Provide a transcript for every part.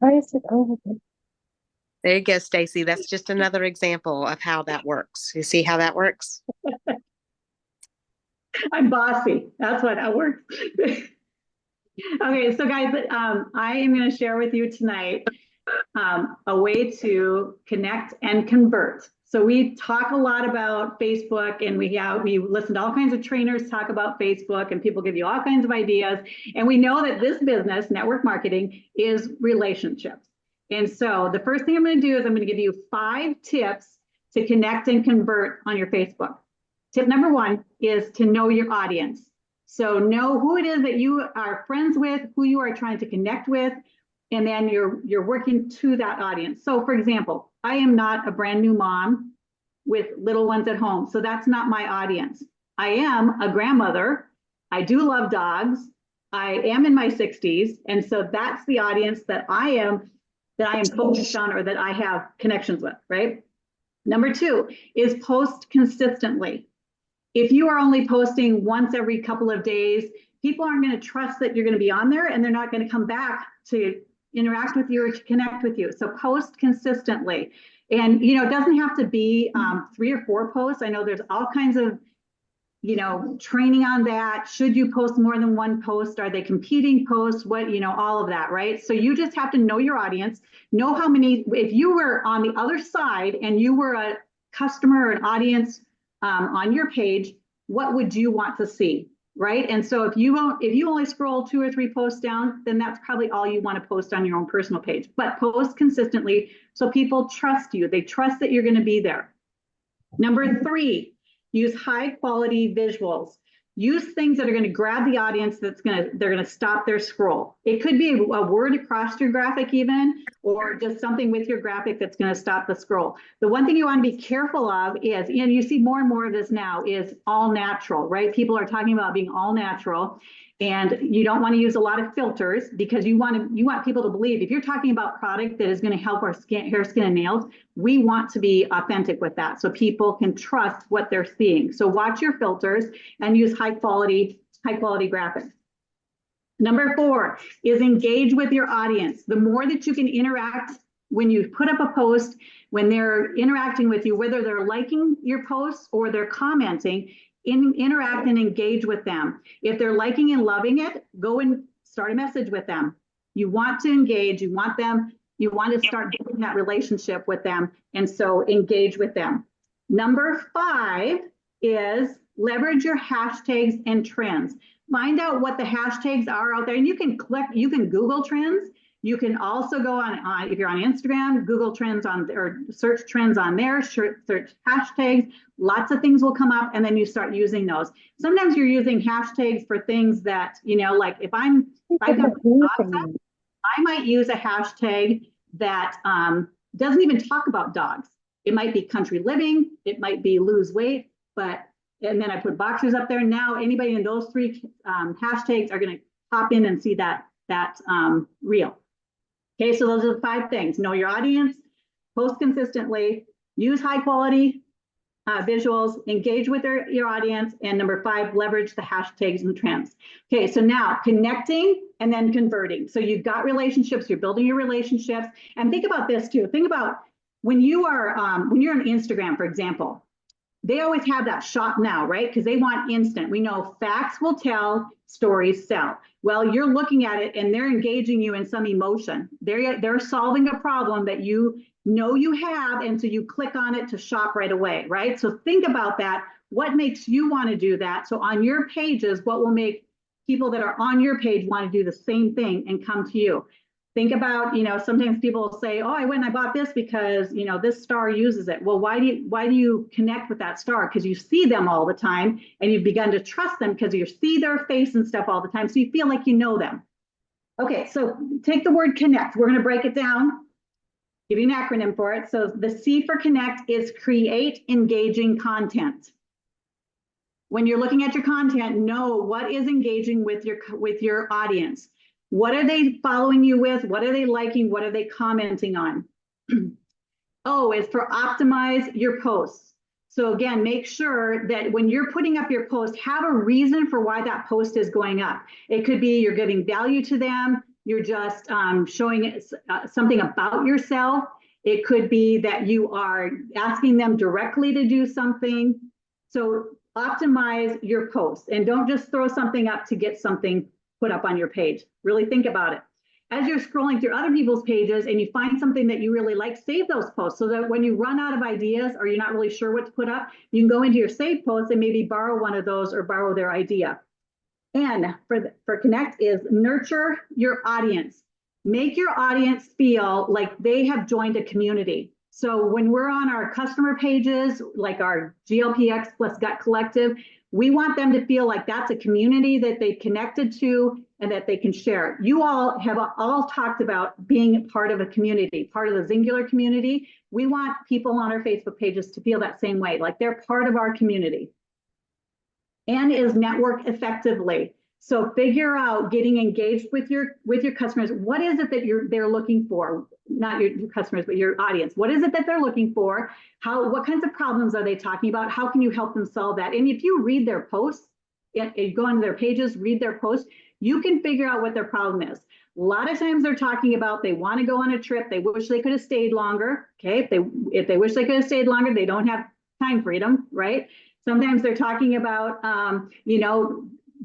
Why is it over? There you go, Stacy. That's just another example of how that works. You see how that works? I'm bossy. That's what that works. Okay, so guys, I am going to share with you tonight a way to connect and convert. So we talk a lot about Facebook, and we listen to all kinds of trainers talk about Facebook, and people give you all kinds of ideas. And we know that this business, network marketing, is relationships. And so the first thing I'm going to do is I'm going to give you 5 tips to connect and convert on your Facebook. Tip number 1 is to know your audience. So know who it is that you are friends with, who you are trying to connect with, and then you're working to that audience. So for example, I am not a brand new mom with little ones at home, so that's not my audience. I am a grandmother. I do love dogs. I am in my 60s, and so that's the audience that I am focused on, or that I have connections with, right? Number 2 is post consistently. If you are only posting once every couple of days, people aren't going to trust that you're going to be on there, and they're not going to come back to interact with you or to connect with you. So post consistently. And, it doesn't have to be 3 or 4 posts. I know there's all kinds of, training on that. Should you post more than one post? Are they competing posts? What, all of that, right? So you just have to know your audience, know how many, if you were on the other side and you were a customer or an audience on your page, what would you want to see, right? And so if you only scroll 2 or 3 posts down, then that's probably all you want to post on your own personal page. But post consistently so people trust you. They trust that you're going to be there. Number 3, use high quality visuals. Use things that are going to grab the audience, they're going to stop their scroll. It could be a word across your graphic even, or just something with your graphic that's going to stop the scroll. The one thing you want to be careful of is, and you see more and more of this now, is all natural, right? People are talking about being all natural. And you don't want to use a lot of filters, because you want people to believe, if you're talking about product that is going to help our hair, skin, and nails, we want to be authentic with that so people can trust what they're seeing. So watch your filters and use high quality graphics. Number 4 is engage with your audience. The more that you can interact when you put up a post, when they're interacting with you, whether they're liking your posts or they're commenting, interact and engage with them. If they're liking and loving it, go and start a message with them. You want to engage, you want to start building that relationship with them, and so engage with them. Number 5 is leverage your hashtags and trends. Find out what the hashtags are out there, and you can Google trends. You can also go on if you're on Instagram, Google trends or search trends on there, search hashtags. Lots of things will come up, and then you start using those. Sometimes you're using hashtags for things that, like if I've got dogs up, I might use a hashtag that doesn't even talk about dogs. It might be country living, it might be lose weight, and then I put boxers up there. Now anybody in those 3 hashtags are going to pop in and see that reel. Okay, so those are the 5 things. Know your audience, post consistently, use high quality visuals, engage with your audience, and number 5, leverage the hashtags and trends. Okay, so now connecting and then converting. So you've got relationships, you're building your relationships, and think about this too. Think about when you're on Instagram, for example. They always have that shop now, right? Because they want instant. We know facts will tell, stories sell. Well, you're looking at it and they're engaging you in some emotion. They're solving a problem that you know you have, and so you click on it to shop right away, right? So think about that. What makes you want to do that? So on your pages, what will make people that are on your page want to do the same thing and come to you? Think about, sometimes people will say, oh, I went and I bought this because, this star uses it. Well, why do you connect with that star? Because you see them all the time, and you've begun to trust them because you see their face and stuff all the time. So you feel like you know them. Okay, so take the word connect. We're going to break it down, give you an acronym for it. So the C for connect is create engaging content. When you're looking at your content, know what is engaging with your audience. What are they following you with? What are they liking? What are they commenting on? O is for optimize your posts. So again, make sure that when you're putting up your post, have a reason for why that post is going up. It could be you're giving value to them, you're just showing something about yourself. It could be that you are asking them directly to do something. So optimize your posts and don't just throw something up to get something put up on your page. Really think about it. As you're scrolling through other people's pages and you find something that you really like, save those posts so that when you run out of ideas or you're not really sure what to put up, you can go into your saved posts and maybe borrow one of those or borrow their idea. And for Connect is nurture your audience. Make your audience feel like they have joined a community. So when we're on our customer pages, like our GLPX plus Gut Collective, we want them to feel like that's a community that they've connected to and that they can share. You all have all talked about being part of a community, part of the Singular community. We want people on our Facebook pages to feel that same way, like they're part of our community. And is network effectively. So figure out getting engaged with your customers. What is it that they're looking for? Not your customers, but your audience. What is it that they're looking for? What kinds of problems are they talking about? How can you help them solve that? And if you read their posts, you go onto their pages, read their posts, you can figure out what their problem is. A lot of times they're talking about they want to go on a trip. They wish they could have stayed longer. Okay, if they wish they could have stayed longer, they don't have time freedom, right? Sometimes they're talking about,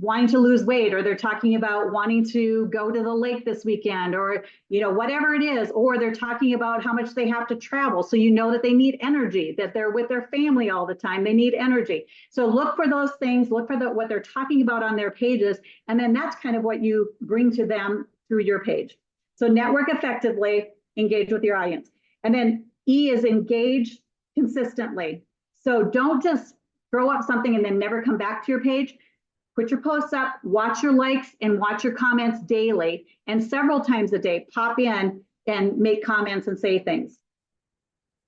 wanting to lose weight, or they're talking about wanting to go to the lake this weekend, or, whatever it is, or they're talking about how much they have to travel. So you know that they need energy, that they're with their family all the time. They need energy. So look for those things, look for what they're talking about on their pages. And then that's kind of what you bring to them through your page. So network effectively, engage with your audience. And then E is engage consistently. So don't just throw up something and then never come back to your page. Put your posts up, watch your likes and watch your comments daily, and several times a day, pop in and make comments and say things.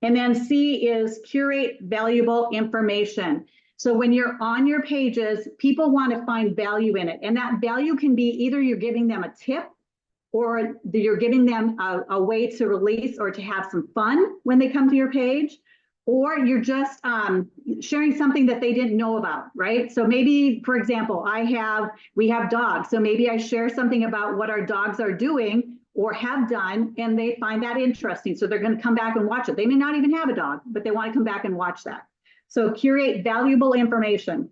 And then C is curate valuable information. So when you're on your pages, people want to find value in it. And that value can be either you're giving them a tip, or you're giving them a way to release or to have some fun when they come to your page, or you're just sharing something that they didn't know about, right? So maybe, for example, we have dogs. So maybe I share something about what our dogs are doing or have done, and they find that interesting. So they're going to come back and watch it. They may not even have a dog, but they want to come back and watch that. So curate valuable information.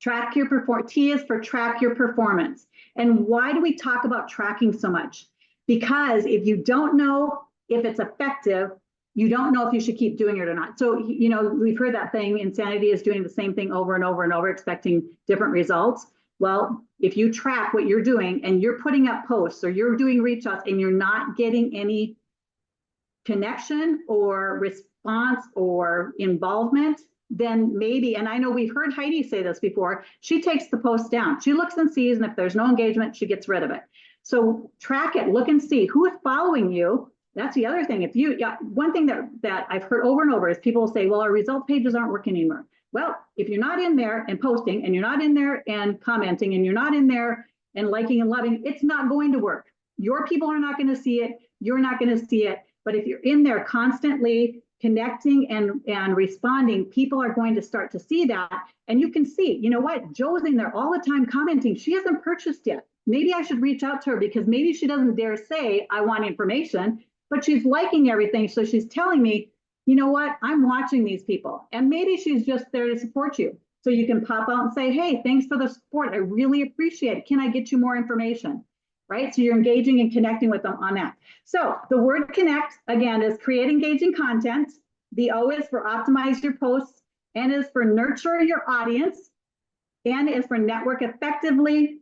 Track your performance. T is for track your performance. And why do we talk about tracking so much? Because if you don't know if it's effective, you don't know if you should keep doing it or not. So, we've heard that thing, insanity is doing the same thing over and over and over, expecting different results. Well, if you track what you're doing and you're putting up posts or you're doing reach outs and you're not getting any connection or response or involvement, then maybe, and I know we've heard Heidi say this before, she takes the post down. She looks and sees, and if there's no engagement, she gets rid of it. So track it, look and see who is following you. That's the other thing. One thing that I've heard over and over is people say, well, our result pages aren't working anymore. Well, if you're not in there and posting, and you're not in there and commenting, and you're not in there and liking and loving, it's not going to work. Your people are not going to see it. You're not going to see it. But if you're in there constantly connecting and responding, people are going to start to see that. And you can see, you know what? Joe's in there all the time commenting. She hasn't purchased yet. Maybe I should reach out to her, because maybe she doesn't dare say, I want information, but she's liking everything. So she's telling me, you know what? I'm watching these people. And maybe she's just there to support you. So you can pop out and say, hey, thanks for the support. I really appreciate it. Can I get you more information? Right? So you're engaging and connecting with them on that. So the word connect, again, is create engaging content. The O is for optimize your posts. N is for nurture your audience. N is for network effectively.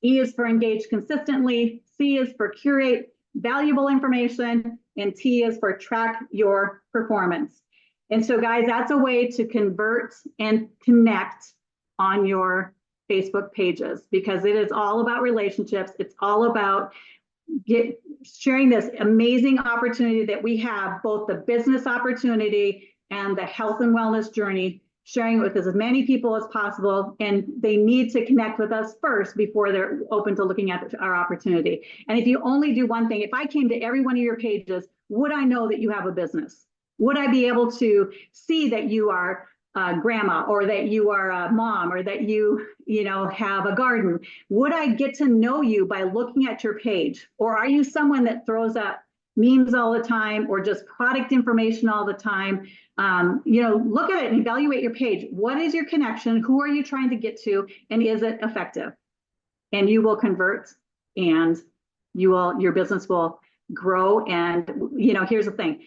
E is for engage consistently. C is for curate valuable information. And T is for track your performance. And so, guys, that's a way to convert and connect on your Facebook pages, because it is all about relationships. It's all about sharing this amazing opportunity that we have, both the business opportunity and the health and wellness journey, sharing it with as many people as possible. And they need to connect with us first before they're open to looking at our opportunity. And if you only do one thing, if I came to every one of your pages, would I know that you have a business? Would I be able to see that you are grandma, or that you are a mom, or that you have a garden? Would I get to know you by looking at your page? Or are you someone that throws up memes all the time, or just product information all the time? Look at it and evaluate your page. What is your connection? Who are you trying to get to? And is it effective? And you will convert, and your business will grow. And here's the thing.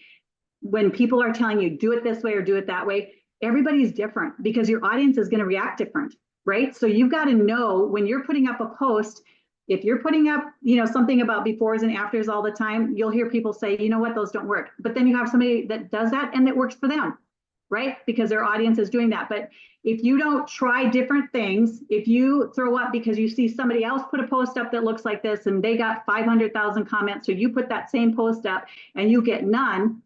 When people are telling you, do it this way or do it that way, everybody's different, because your audience is going to react different, right? So you've got to know when you're putting up a post, if you're putting up, something about befores and afters all the time, you'll hear people say, you know what, those don't work. But then you have somebody that does that and it works for them, right? Because their audience is doing that. But if you don't try different things, if you throw up because you see somebody else put a post up that looks like this and they got 500,000 comments, so you put that same post up and you get none,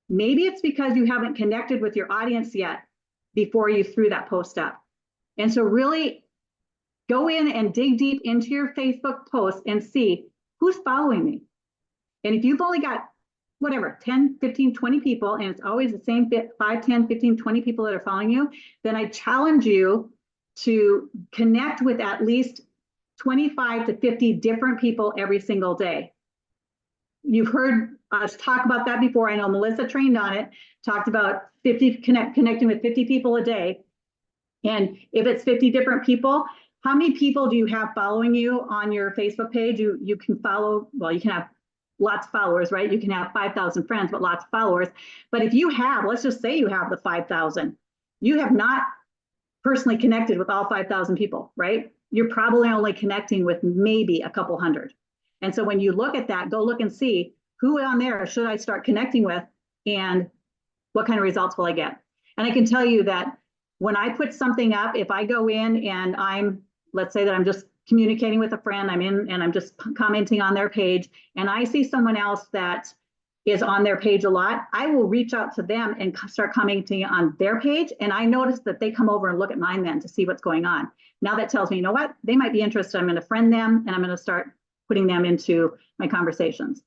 maybe it's because you haven't connected with your audience yet before you threw that post up. And so really go in and dig deep into your Facebook post and see who's following me. And if you've only got whatever, 10, 15, 20 people, and it's always the same 5, 10, 15, 20 people that are following you, then I challenge you to connect with at least 25 to 50 different people every single day. You've heard us talk about that before. I know Melissa trained on it, talked about connecting with 50 people a day. And if it's 50 different people, how many people do you have following you on your Facebook page? You can follow, well, you can have lots of followers, right? You can have 5,000 friends, but lots of followers. But if you have, let's just say you have the 5,000, you have not personally connected with all 5,000 people, right? You're probably only connecting with maybe a couple hundred. And so when you look at that, go look and see who on there should I start connecting with and what kind of results will I get? And I can tell you that when I put something up, if I go in and let's say that I'm just communicating with a friend, I'm in and I'm just commenting on their page, and I see someone else that is on their page a lot, I will reach out to them and start commenting on their page. And I notice that they come over and look at mine then to see what's going on. Now that tells me, you know what, they might be interested. I'm going to friend them and I'm going to start putting them into my conversations.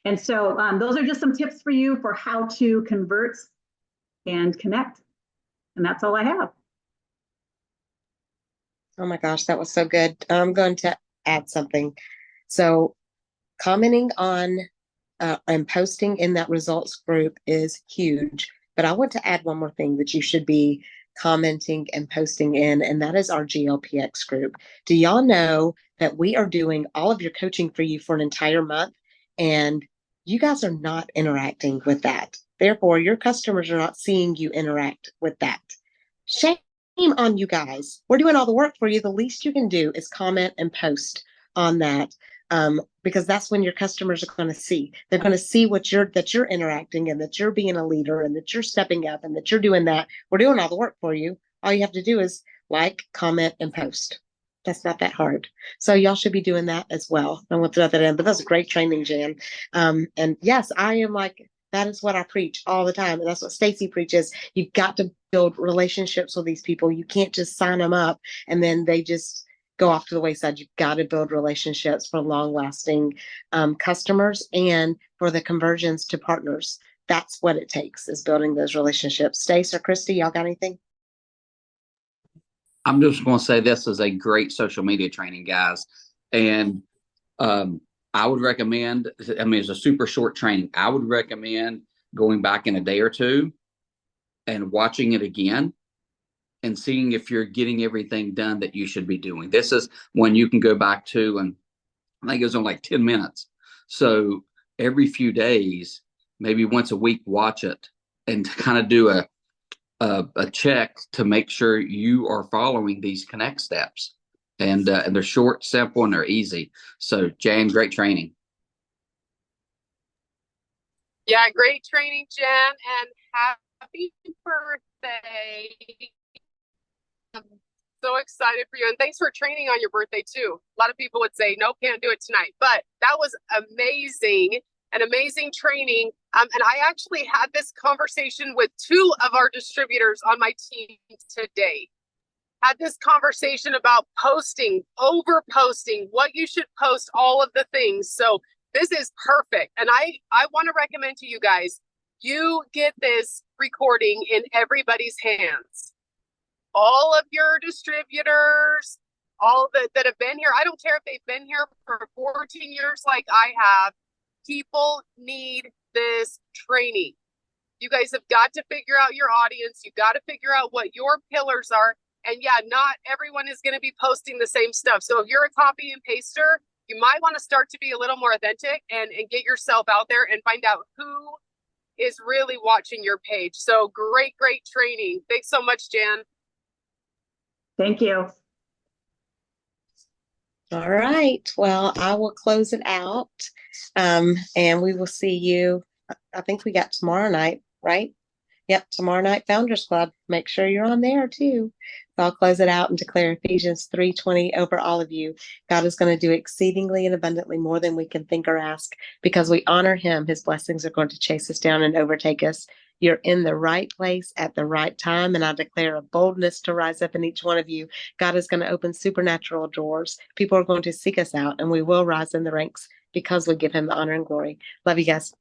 And so those are just some tips for you for how to convert and connect. And that's all I have. Oh my gosh, that was so good. I'm going to add something. So commenting on and posting in that results group is huge. But I want to add one more thing that you should be commenting and posting in, and that is our GLPX group. Do y'all know that we are doing all of your coaching for you for an entire month, and you guys are not interacting with that? Therefore, your customers are not seeing you interact with that. Shame on you guys. We're doing all the work for you. The least you can do is comment and post on that, because that's when your customers are going to see. They're going to see that you're interacting and that you're being a leader and that you're stepping up and that you're doing that. We're doing all the work for you. All you have to do is like, comment, and post. That's not that hard. So y'all should be doing that as well. I want to throw that in, but that's great training, Jan. And yes, I am like, that is what I preach all the time. And that's what Stacy preaches. You've got to build relationships with these people. You can't just sign them up and then they just go off to the wayside. You've got to build relationships for long-lasting customers and for the conversions to partners. That's what it takes, is building those relationships. Stace or Christy, y'all got anything? I'm just going to say this is a great social media training, guys. And I would recommend, I mean, it's a super short training. I would recommend going back in a day or two and watching it again and seeing if you're getting everything done that you should be doing. This is when you can go back to, and I think it was on like 10 minutes. So every few days, maybe once a week, watch it and kind of do a check to make sure you are following these connect steps. And they're short, simple, and they're easy. So Jan, great training. Yeah, great training, Jan, and happy birthday. I'm so excited for you. And thanks for training on your birthday too. A lot of people would say, nope, can't do it tonight. But that was amazing, an amazing training. And I actually had this conversation with 2 of our distributors on my team today. Had this conversation about posting, over posting, what you should post, all of the things. So this is perfect. And I want to recommend to you guys, You get this recording in everybody's hands. All of your distributors, all that have been here. I don't care if they've been here for 14 years like I have. People need this training. You guys have got to figure out your audience. You got to figure out what your pillars are. And yeah, not everyone is going to be posting the same stuff. So if you're a copy and paster, you might want to start to be a little more authentic and get yourself out there and find out who is really watching your page. So great training. Thanks so much, Jan. Thank you. All right. Well, I will close it out. And we will see you. I think we got tomorrow night, right? Yep, tomorrow night Founders Club. Make sure you're on there too. So I'll close it out and declare Ephesians 3:20 over all of you. God is going to do exceedingly and abundantly more than we can think or ask. Because we honor him, his blessings are going to chase us down and overtake us. You're in the right place at the right time, and I declare a boldness to rise up in each one of you. God is going to open supernatural doors. People are going to seek us out, and we will rise in the ranks because we give him the honor and glory. Love you guys.